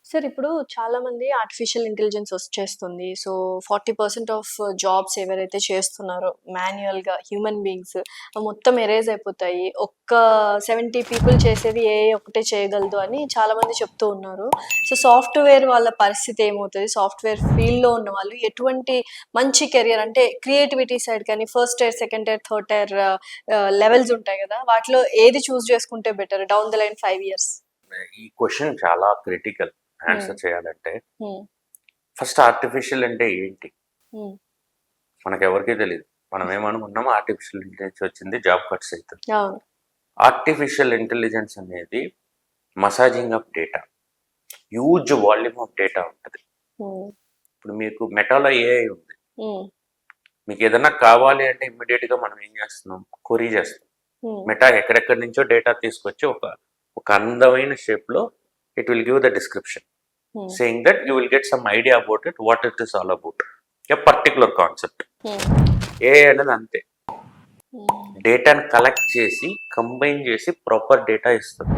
Sir ఇప్పుడు చాలామంది artificial intelligence వచ్చేస్తుంది. సో, 40% ఆఫ్ జాబ్స్ ఎవరైతే చేస్తున్నారో మాన్యుయల్‌గా హ్యూమన్ బీయింగ్స్ మొత్తం ఎరేజ్ అయిపోతాయి. ఒక్క 70 పీపుల్ చేసేది ఏఐ ఒకటే చేయగలదు అని చాలామంది చెప్తూ ఉన్నారు. సో, సాఫ్ట్‌వేర్ వాళ్ళ పరిస్థితి ఏమవుతది? సాఫ్ట్‌వేర్ ఫీల్డ్‌లో ఉన్నవాళ్ళు ఎటువంటి మంచి కెరియర్ అంటే క్రియేటివిటీ సైడ్ కానీ first tyre, second tyre, third tyre levels ఉంటాయి గదా! వాటిలో ఏది చూజ్ చేసుకుంటే better down the line 5 years? ఈ క్వశ్చన్ చాలా క్రిటికల్ హ్మ్. ఆన్సర్ చేయాలంటే. హ్మ్. ఫస్ట్ ఆర్టిఫిషియల్ అంటే ఏంటి? హ్మ్. మనకెవరికీ తెలీదు. మనం ఏమనుకున్నాం ఆర్టిఫిషియల్ ఇంటెలిజెన్స్ వచ్చింది జాబ్ కట్స్ అవుతుంది. అవును. ఆర్టిఫిషియల్ ఇంటెలిజెన్స్ అనేది massaging of data, huge volume of data ఉంటుంది. హ్మ్. ఇప్పుడు మీకు మెటాలో ఏఐ ఉంది. హ్మ్. మీకు ఏదైనా కావాలి అంటే ఇమ్మీడియట్గా మనం ఏం చేస్తున్నాం, కొరీ చేస్తాం. హ్మ్. మెటా ఎక్కడెక్కడి నుంచో డేటా తీసుకొచ్చి ఒక ఒక అందమైన షేప్లో it will give the description హ్మ్. saying that you will get some idea about it, what it is all about, a particular concept. హ్మ్. AI అనేది అంతే, హ్మ్. డేటాను కలెక్ట్ చేసి కంబైన్ చేసి ప్రాపర్ డేటా ఇస్తుంది.